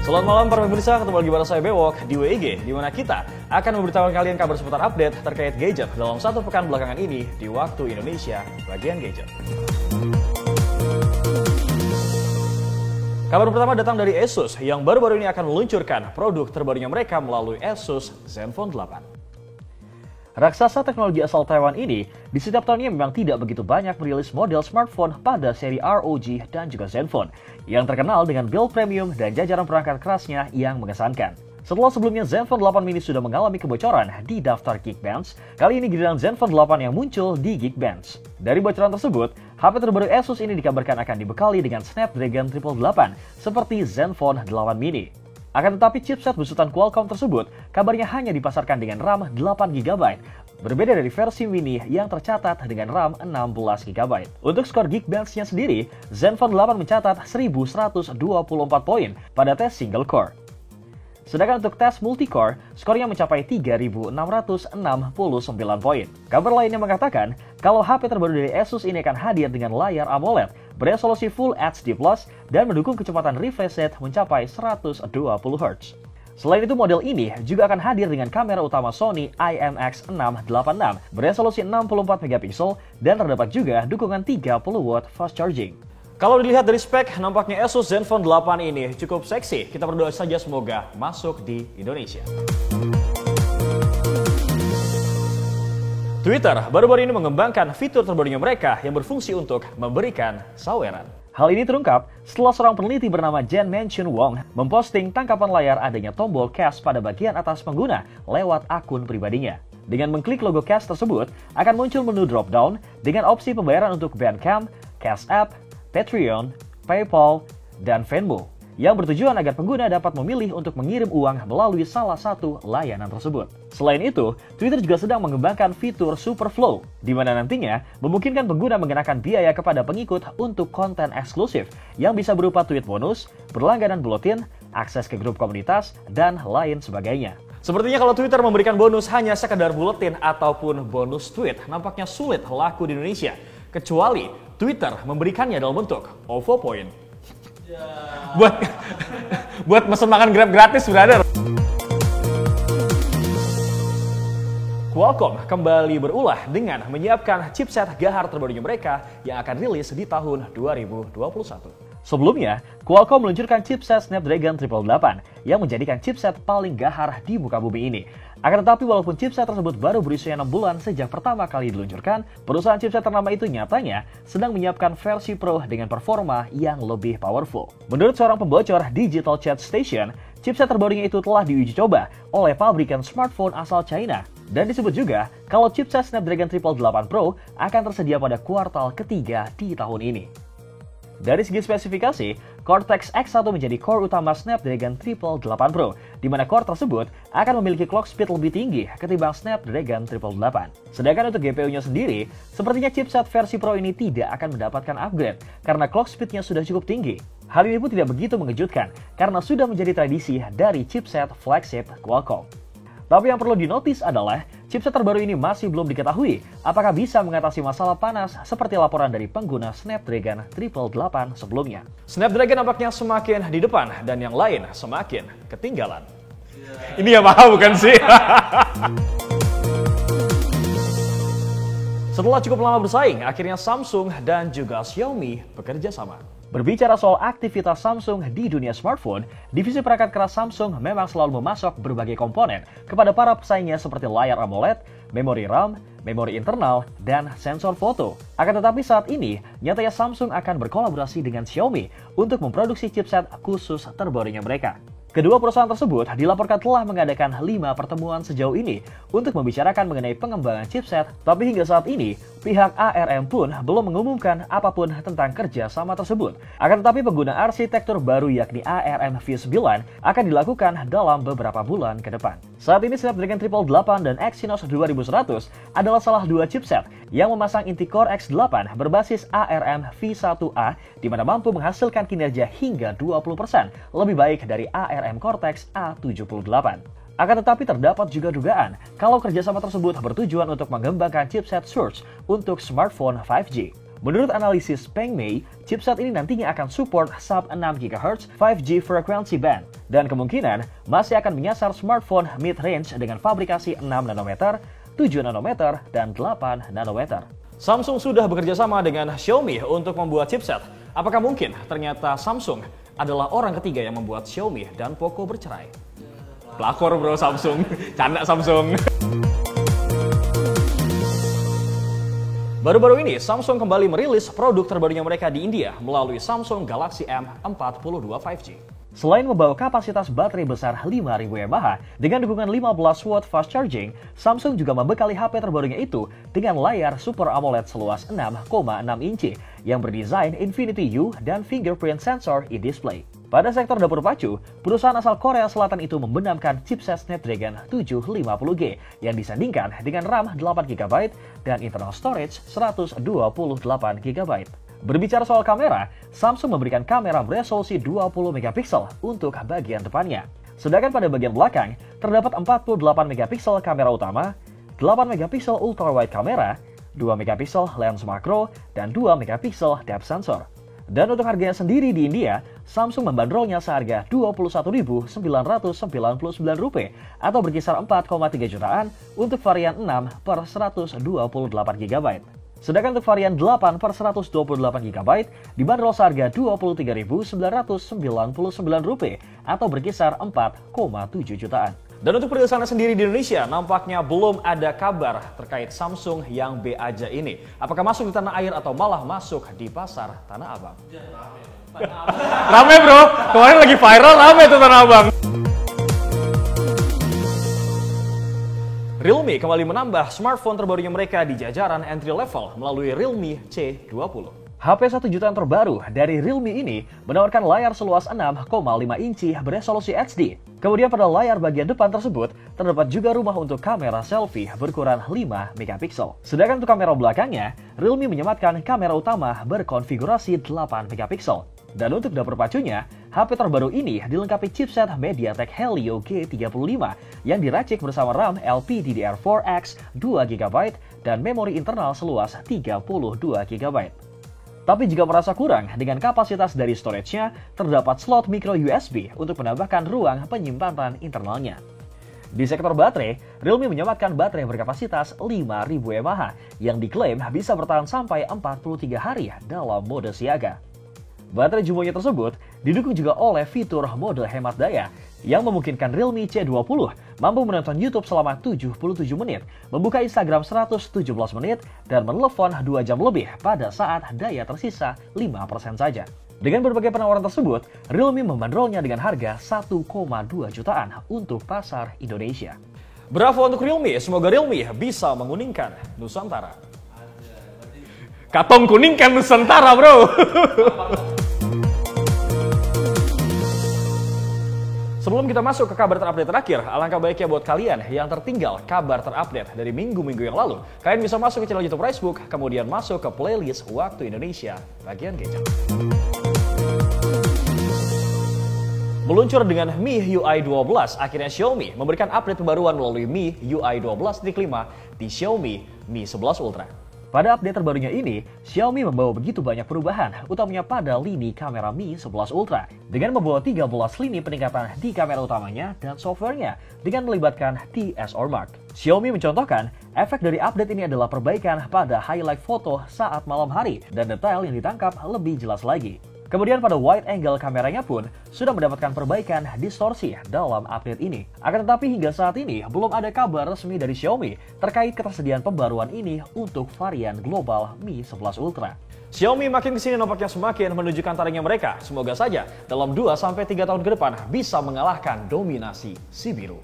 Selamat malam para pemirsa, ketemu lagi bareng saya Bewok di WIG, di mana kita akan memberitahukan kalian kabar seputar update terkait gadget dalam satu pekan belakangan ini di waktu Indonesia bagian gadget. Kabar pertama datang dari Asus yang baru-baru ini akan meluncurkan produk terbarunya mereka melalui Asus Zenfone 8. Raksasa teknologi asal Taiwan ini di setiap tahunnya memang tidak begitu banyak merilis model smartphone pada seri ROG dan juga Zenfone yang terkenal dengan build premium dan jajaran perangkat kerasnya yang mengesankan. Setelah sebelumnya Zenfone 8 mini sudah mengalami kebocoran di daftar Geekbench, kali ini giliran Zenfone 8 yang muncul di Geekbench. Dari bocoran tersebut, HP terbaru Asus ini dikabarkan akan dibekali dengan Snapdragon 888 seperti Zenfone 8 mini. Akan tetapi chipset besutan Qualcomm tersebut kabarnya hanya dipasarkan dengan RAM 8GB, berbeda dari versi mini yang tercatat dengan RAM 16GB. Untuk skor Geekbench-nya sendiri, Zenfone 8 mencatat 1124 poin pada tes single core. Sedangkan untuk tes multi-core, skornya mencapai 3.669 poin. Kabar lainnya mengatakan, kalau HP terbaru dari Asus ini akan hadir dengan layar AMOLED beresolusi Full HD+, dan mendukung kecepatan refresh rate mencapai 120Hz. Selain itu, model ini juga akan hadir dengan kamera utama Sony IMX686 beresolusi 64MP dan terdapat juga dukungan 30W fast charging. Kalau dilihat dari spek, nampaknya Asus Zenfone 8 ini cukup seksi. Kita berdoa saja semoga masuk di Indonesia. Twitter baru-baru ini mengembangkan fitur terbarunya mereka yang berfungsi untuk memberikan saweran. Hal ini terungkap setelah seorang peneliti bernama Jen Menchun Wong memposting tangkapan layar adanya tombol cash pada bagian atas pengguna lewat akun pribadinya. Dengan mengklik logo cash tersebut, akan muncul menu drop-down dengan opsi pembayaran untuk Bandcamp, Cash App, Patreon, PayPal, dan Venmo yang bertujuan agar pengguna dapat memilih untuk mengirim uang melalui salah satu layanan tersebut. Selain itu, Twitter juga sedang mengembangkan fitur Superflow, di mana nantinya memungkinkan pengguna mengenakan biaya kepada pengikut untuk konten eksklusif yang bisa berupa tweet bonus, berlangganan buletin, akses ke grup komunitas, dan lain sebagainya. Sepertinya kalau Twitter memberikan bonus hanya sekedar buletin ataupun bonus tweet, nampaknya sulit laku di Indonesia, kecuali Twitter memberikannya dalam bentuk OVO Point. Buat mesen makan Grab gratis, brother. Qualcomm kembali berulah dengan menyiapkan chipset gahar terbarunya mereka yang akan rilis di tahun 2021. Sebelumnya, Qualcomm meluncurkan chipset Snapdragon 888 yang menjadikan chipset paling gahar di muka bumi ini. Akan tetapi walaupun chipset tersebut baru berusia 6 bulan sejak pertama kali diluncurkan, perusahaan chipset ternama itu nyatanya sedang menyiapkan versi Pro dengan performa yang lebih powerful. Menurut seorang pembocor Digital Chat Station, chipset terbarunya itu telah diuji coba oleh pabrikan smartphone asal China. Dan disebut juga kalau chipset Snapdragon 888 Pro akan tersedia pada kuartal ketiga di tahun ini. Dari segi spesifikasi, Cortex X1 menjadi core utama Snapdragon 888 Pro, di mana core tersebut akan memiliki clock speed lebih tinggi ketimbang Snapdragon 888. Sedangkan untuk GPU-nya sendiri, sepertinya chipset versi Pro ini tidak akan mendapatkan upgrade karena clock speed-nya sudah cukup tinggi. Hal ini pun tidak begitu mengejutkan karena sudah menjadi tradisi dari chipset flagship Qualcomm. Tapi yang perlu dinotis adalah chipset terbaru ini masih belum diketahui apakah bisa mengatasi masalah panas seperti laporan dari pengguna Snapdragon 888 sebelumnya. Snapdragon nampaknya semakin di depan dan yang lain semakin ketinggalan. Ini Yamaha bukan sih? Setelah cukup lama bersaing, akhirnya Samsung dan juga Xiaomi bekerja sama. Berbicara soal aktivitas Samsung di dunia smartphone, divisi perangkat keras Samsung memang selalu memasok berbagai komponen kepada para pesaingnya seperti layar AMOLED, memori RAM, memori internal, dan sensor foto. Akan tetapi saat ini, nyatanya Samsung akan berkolaborasi dengan Xiaomi untuk memproduksi chipset khusus terbarunya mereka. Kedua perusahaan tersebut dilaporkan telah mengadakan 5 pertemuan sejauh ini untuk membicarakan mengenai pengembangan chipset, tapi hingga saat ini, pihak ARM pun belum mengumumkan apapun tentang kerjasama tersebut. Akan tetapi pengguna arsitektur baru yakni ARM V9 akan dilakukan dalam beberapa bulan ke depan. Saat ini Snapdragon 888 dan Exynos 2100 adalah salah dua chipset yang memasang inti Core X8 berbasis ARM V1A di mana mampu menghasilkan kinerja hingga 20% lebih baik dari ARM Cortex A78. Akan tetapi terdapat juga dugaan kalau kerjasama tersebut bertujuan untuk mengembangkan chipset Surge untuk smartphone 5G. Menurut analisis Peng Mei, chipset ini nantinya akan support sub 6 GHz 5G frequency band dan kemungkinan masih akan menyasar smartphone mid-range dengan fabrikasi 6 nanometer, 7 nanometer, dan 8 nanometer. Samsung sudah bekerja sama dengan Xiaomi untuk membuat chipset. Apakah mungkin ternyata Samsung adalah orang ketiga yang membuat Xiaomi dan Poco bercerai? Pelakor bro Samsung, canda Samsung. Baru-baru ini, Samsung kembali merilis produk terbarunya mereka di India melalui Samsung Galaxy M42 5G. Selain membawa kapasitas baterai besar 5000 mAh dengan dukungan 15 watt fast charging, Samsung juga membekali HP terbarunya itu dengan layar Super AMOLED seluas 6,6 inci yang berdesain Infinity U dan fingerprint sensor in-display. Pada sektor dapur pacu, perusahaan asal Korea Selatan itu membenamkan chipset Snapdragon 750G yang disandingkan dengan RAM 8GB dan internal storage 128GB. Berbicara soal kamera, Samsung memberikan kamera beresolusi 20MP untuk bagian depannya. Sedangkan pada bagian belakang, terdapat 48MP kamera utama, 8MP ultrawide kamera, 2MP lens makro, dan 2MP depth sensor. Dan untuk harganya sendiri di India, Samsung membandrolnya seharga Rp21.999 atau berkisar 4,3 jutaan untuk varian 6 per 128GB. Sedangkan untuk varian 8 per 128GB dibanderol seharga Rp23.999 atau berkisar 4,7 jutaan. Dan untuk perilisannya sendiri di Indonesia, nampaknya belum ada kabar terkait Samsung yang B aja ini. Apakah masuk di tanah air atau malah masuk di pasar Tanah Abang? Rame bro, kemarin lagi viral, rame tuh Tanah Abang. Realme kembali menambah smartphone terbarunya mereka di jajaran entry level melalui Realme C20. HP 1 jutaan terbaru dari Realme ini menawarkan layar seluas 6,5 inci beresolusi HD. Kemudian pada layar bagian depan tersebut terdapat juga rumah untuk kamera selfie berukuran 5MP. Sedangkan untuk kamera belakangnya, Realme menyematkan kamera utama berkonfigurasi 8MP. Dan untuk dapur pacunya, HP terbaru ini dilengkapi chipset MediaTek Helio G35 yang diracik bersama RAM LPDDR4X 2GB dan memori internal seluas 32GB. Tapi jika merasa kurang dengan kapasitas dari storage-nya, terdapat slot micro USB untuk menambahkan ruang penyimpanan internalnya. Di sektor baterai, Realme menyematkan baterai berkapasitas 5000 mAh yang diklaim bisa bertahan sampai 43 hari dalam mode siaga. Baterai jumbonya tersebut didukung juga oleh fitur mode hemat daya yang memungkinkan Realme C20 mampu menonton YouTube selama 77 menit, membuka Instagram 117 menit, dan menelpon 2 jam lebih pada saat daya tersisa 5% saja. Dengan berbagai penawaran tersebut, Realme membandrolnya dengan harga 1,2 jutaan untuk pasar Indonesia. Bravo untuk Realme, semoga Realme bisa menguningkan Nusantara. Katong kuningkan Nusantara bro. Sebelum kita masuk ke kabar terupdate terakhir, alangkah baiknya buat kalian yang tertinggal kabar terupdate dari minggu-minggu yang lalu. Kalian bisa masuk ke channel YouTube Ricebook, kemudian masuk ke playlist Waktu Indonesia bagian gadget. Meluncur dengan Mi UI 12, akhirnya Xiaomi memberikan update pembaruan melalui Mi UI 12.5 di Xiaomi Mi 11 Ultra. Pada update terbarunya ini, Xiaomi membawa begitu banyak perubahan, utamanya pada lini kamera Mi 11 Ultra, dengan membawa 13 lini peningkatan di kamera utamanya dan softwarenya dengan melibatkan DSR Mark. Xiaomi mencontohkan, efek dari update ini adalah perbaikan pada highlight foto saat malam hari dan detail yang ditangkap lebih jelas lagi. Kemudian pada wide angle kameranya pun sudah mendapatkan perbaikan distorsi dalam update ini. Akan tetapi hingga saat ini belum ada kabar resmi dari Xiaomi terkait ketersediaan pembaruan ini untuk varian global Mi 11 Ultra. Xiaomi makin kesini nampaknya semakin menunjukkan taringnya mereka. Semoga saja dalam 2-3 tahun ke depan bisa mengalahkan dominasi si biru.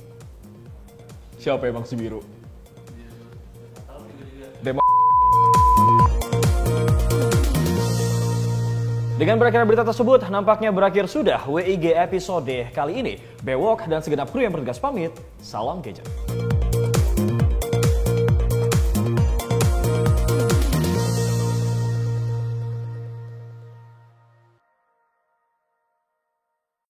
Siapa emang si biru? Dengan berakhirnya berita tersebut, nampaknya berakhir sudah WIG episode kali ini. Bewok dan segenap kru yang bertugas pamit, salam gadget.